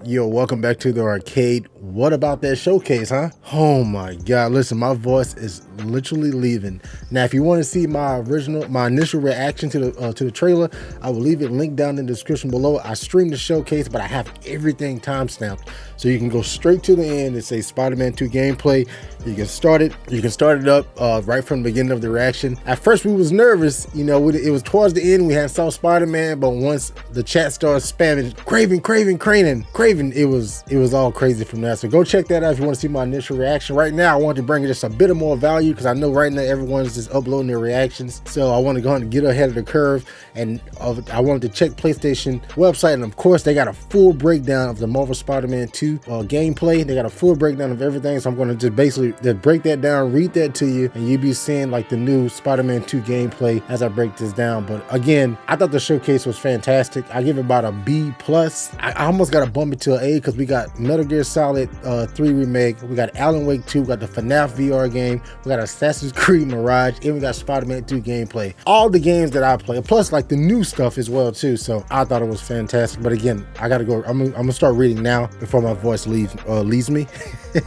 Yo, welcome back to the arcade. What about that showcase, huh? Oh my God, listen, my voice is literally leaving. Now, if you want to see my initial reaction to the trailer, I will leave it linked down in the description below. I streamed the showcase, but I have everything timestamped. So you can go straight to the end and say Spider-Man 2 gameplay. You can start it up right from the beginning of the reaction. At first we was nervous, you know, it was towards the end, we had saw Spider-Man, but once the chat started spamming Kraven, it was all crazy from that. So go check that out if you want to see my initial reaction. Right now I want to bring just a bit of more value because I know right now everyone's just uploading their reactions. So I want to go ahead and get ahead of the curve, and I wanted to check PlayStation website, and of course they got a full breakdown of the Marvel Spider-Man 2 gameplay. They got a full breakdown of everything, so I'm going to just basically break that down, read that to you, and you'll be seeing like the new Spider-Man 2 gameplay as I break this down. But again, I thought the showcase was fantastic. I give it about a B+. I almost got to bump it to an A because we got Metal Gear Solid 3 Remake, we got Alan Wake 2, we got the FNAF VR game, we got Assassin's Creed Mirage, and we got Spider-Man 2 gameplay. All the games that I play, plus like the new stuff as well too. So I thought it was fantastic. But again, I gotta go. I'm gonna start reading now before my voice leaves me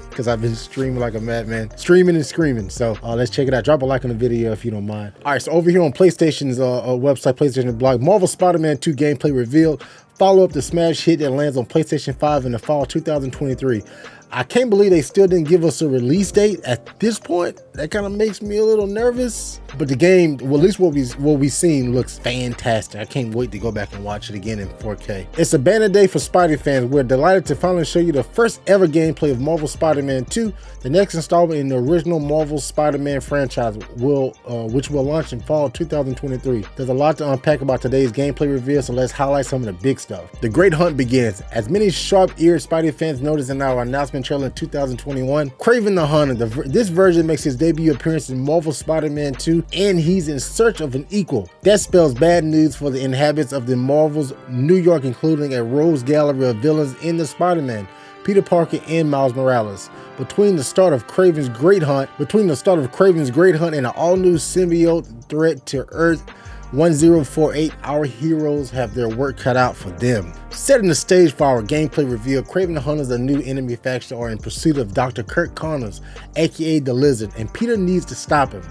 because I've been streaming like a madman, streaming and screaming. So let's check it out. Drop a like on the video if you don't mind. All right, so over here on PlayStation's website, PlayStation blog, Marvel Spider-Man 2 gameplay revealed. Follow up the smash hit that lands on PlayStation 5 in the fall 2023. I can't believe they still didn't give us a release date at this point. That kind of makes me a little nervous. But the game, well, at least what we've seen looks fantastic. I can't wait to go back and watch it again in 4K. It's a banner day for Spidey fans. We're delighted to finally show you the first ever gameplay of Marvel Spider-Man 2, the next installment in the original Marvel Spider-Man franchise, which will launch in fall 2023. There's a lot to unpack about today's gameplay reveal, so let's highlight some of the big stuff. The great hunt begins. As many sharp-eared Spidey fans noticed in our announcement trailer in 2021, Kraven the Hunter, this version makes his debut appearance in Marvel Spider-Man 2, and he's in search of an equal. That spells bad news for the inhabitants of the Marvel's New York, including a rogues gallery of villains in the Spider-Man, Peter Parker, and Miles Morales. Between the start of Kraven's Great Hunt and an all-new symbiote threat to Earth 1048, our heroes have their work cut out for them. Setting the stage for our gameplay reveal, Kraven the Hunter, the new enemy faction, are in pursuit of Dr. Kirk Connors, aka the Lizard, and Peter needs to stop him.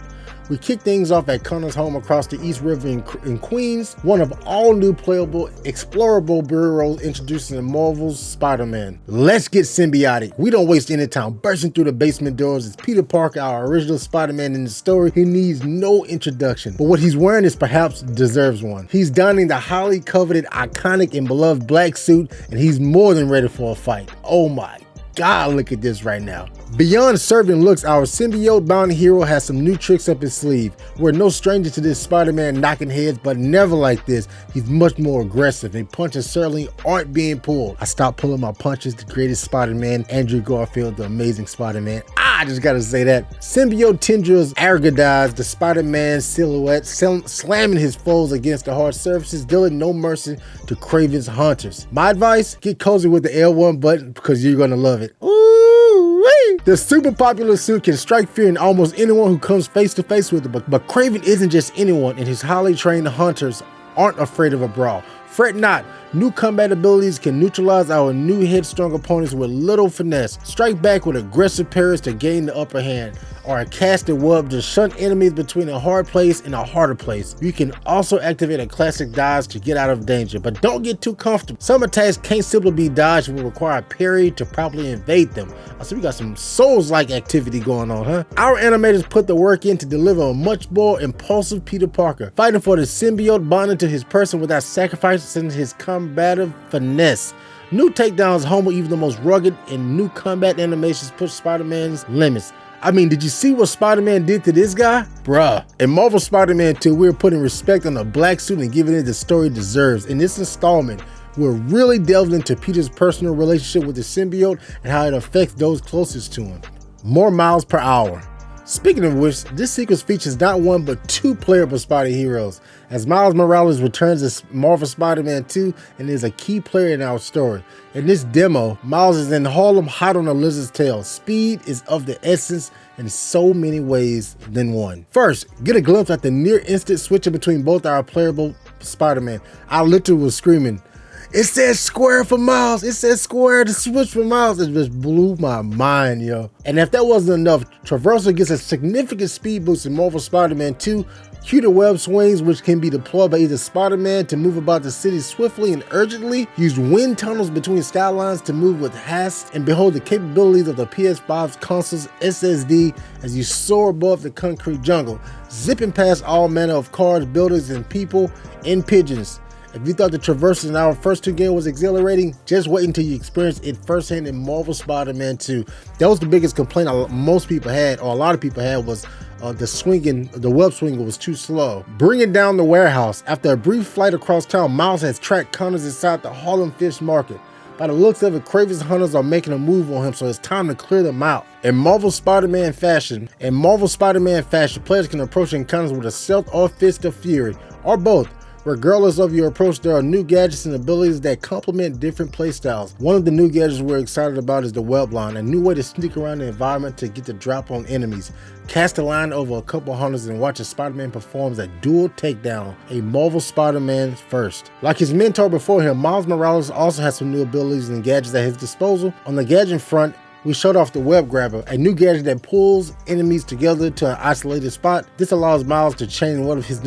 We kick things off at Connor's home across the East River in Queens, one of all new playable, explorable bureaus introducing the Marvel's Spider-Man. Let's get symbiotic. We don't waste any time. Bursting through the basement doors is Peter Parker, our original Spider-Man in the story. He needs no introduction, but what he's wearing is perhaps deserves one. He's donning the highly coveted, iconic, and beloved black suit, and he's more than ready for a fight. Oh my God, look at this right now. Beyond serving looks, our symbiote-bound hero has some new tricks up his sleeve. We're no stranger to this Spider-Man knocking heads, but never like this. He's much more aggressive, and punches certainly aren't being pulled. I stopped pulling my punches. The greatest Spider-Man, Andrew Garfield, the amazing Spider-Man. I just gotta say that. Symbiote tendrils aggrandize the Spider-Man silhouette, slamming his foes against the hard surfaces, dealing no mercy to Kraven's hunters. My advice, get cozy with the L1 button because you're gonna love it. Ooh-wee! The super popular suit can strike fear in almost anyone who comes face to face with it, but Kraven isn't just anyone, and his highly trained hunters aren't afraid of a brawl. Fret not, new combat abilities can neutralize our new headstrong opponents with little finesse. Strike back with aggressive parries to gain the upper hand, or a casted web to shunt enemies between a hard place and a harder place. You can also activate a classic dodge to get out of danger, but don't get too comfortable. Some attacks can't simply be dodged and will require a parry to properly evade them. So we got some Souls-like activity going on, huh? Our animators put the work in to deliver a much more impulsive Peter Parker, fighting for the symbiote bonded to his person without sacrificing his combative finesse. New takedowns humble even the most rugged, and new combat animations push Spider-Man's limits. I mean, did you see what Spider-Man did to this guy? Bruh. In Marvel Spider-Man 2, we're putting respect on the black suit and giving it the story it deserves. In this installment, we're really delving into Peter's personal relationship with the symbiote and how it affects those closest to him. More miles per hour. Speaking of which, this sequence features not one but two playable Spidey heroes, as Miles Morales returns as Marvel Spider-Man 2 and is a key player in our story. In this demo, Miles is in Harlem hot on a lizard's tail. Speed is of the essence in so many ways than one. First, get a glimpse at the near instant switching between both our playable Spider-Man. I literally was screaming, It says square for miles. It says square to switch for miles. It just blew my mind, yo. And if that wasn't enough, traversal gets a significant speed boost in Marvel Spider-Man 2. Cue the web swings, which can be deployed by either Spider-Man to move about the city swiftly and urgently, use wind tunnels between skylines to move with haste, and behold the capabilities of the PS5's console's SSD as you soar above the concrete jungle, zipping past all manner of cars, buildings, and people and pigeons. If you thought the traversal in our first two games was exhilarating, just wait until you experience it firsthand in Marvel Spider-Man 2. That was the biggest complaint most people had, or a lot of people had, was the web swing was too slow. Bringing down the warehouse. After a brief flight across town, Miles has tracked counters inside the Harlem Fish Market. By the looks of it, Kraven's hunters are making a move on him, so it's time to clear them out. In Marvel Spider-Man fashion, players can approach encounters with a stealth or fist of fury, or both. Regardless of your approach, there are new gadgets and abilities that complement different playstyles. One of the new gadgets we're excited about is the web line, a new way to sneak around the environment to get the drop on enemies. Cast a line over a couple hunters and watch as Spider-Man performs a dual takedown, a Marvel Spider-Man first. Like his mentor before him, Miles Morales also has some new abilities and gadgets at his disposal. On the gadget front, we showed off the Web Grabber, a new gadget that pulls enemies together to an isolated spot. This allows Miles to chain one of his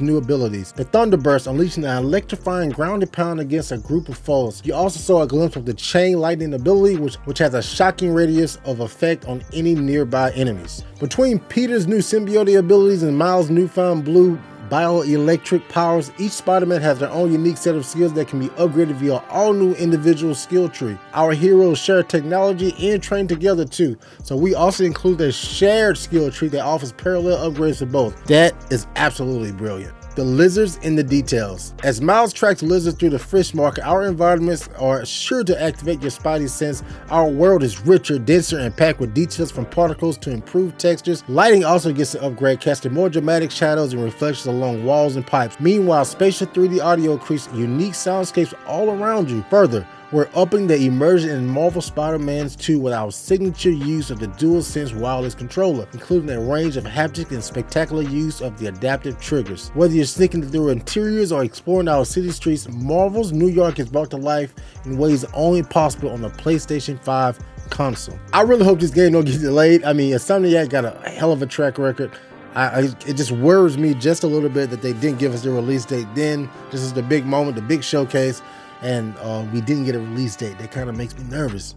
new abilities, the Thunderburst, unleashing an electrifying grounded pound against a group of foes. You also saw a glimpse of the Chain Lightning ability, which has a shocking radius of effect on any nearby enemies. Between Peter's new symbiote abilities and Miles' newfound blue bioelectric powers, each Spider-Man has their own unique set of skills that can be upgraded via all new individual skill tree. Our heroes share technology and train together too, so we also include a shared skill tree that offers parallel upgrades for both. That is absolutely brilliant. The lizards in the details. As Miles tracks lizards through the fish market, our environments are sure to activate your Spidey sense. Our world is richer, denser, and packed with details from particles to improved textures. Lighting also gets an upgrade, casting more dramatic shadows and reflections along walls and pipes. Meanwhile, spatial 3D audio creates unique soundscapes all around you. Further, we're upping the immersion in Marvel Spider-Man 2 with our signature use of the DualSense wireless controller, including a range of haptic and spectacular use of the adaptive triggers. Whether you're sneaking through interiors or exploring our city streets, Marvel's New York is brought to life in ways only possible on the PlayStation 5 console. I really hope this game don't get delayed. I mean, Insomniac got a hell of a track record. It just worries me just a little bit that they didn't give us the release date then. This is the big moment, the big showcase, and we didn't get a release date. That kind of makes me nervous.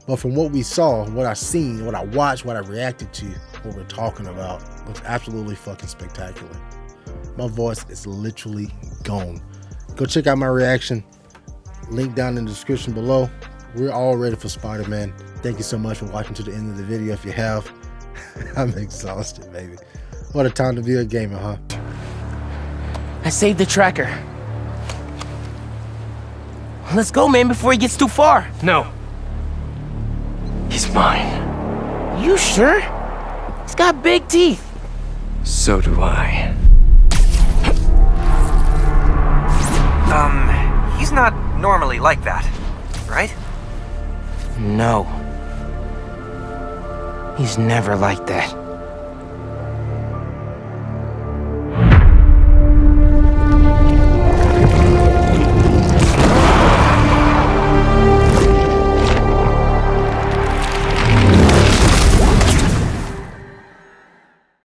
But from what we saw, what I seen, what I watched, what I reacted to, what we're talking about, looks absolutely fucking spectacular. My voice is literally gone. Go check out my reaction. Link down in the description below. We're all ready for Spider-Man. Thank you so much for watching to the end of the video. If you have, I'm exhausted, baby. What a time to be a gamer, huh? I saved the tracker. Let's go, man, before he gets too far. No. He's mine. You sure? He's got big teeth. So do I. He's not normally like that, right? No. He's never like that.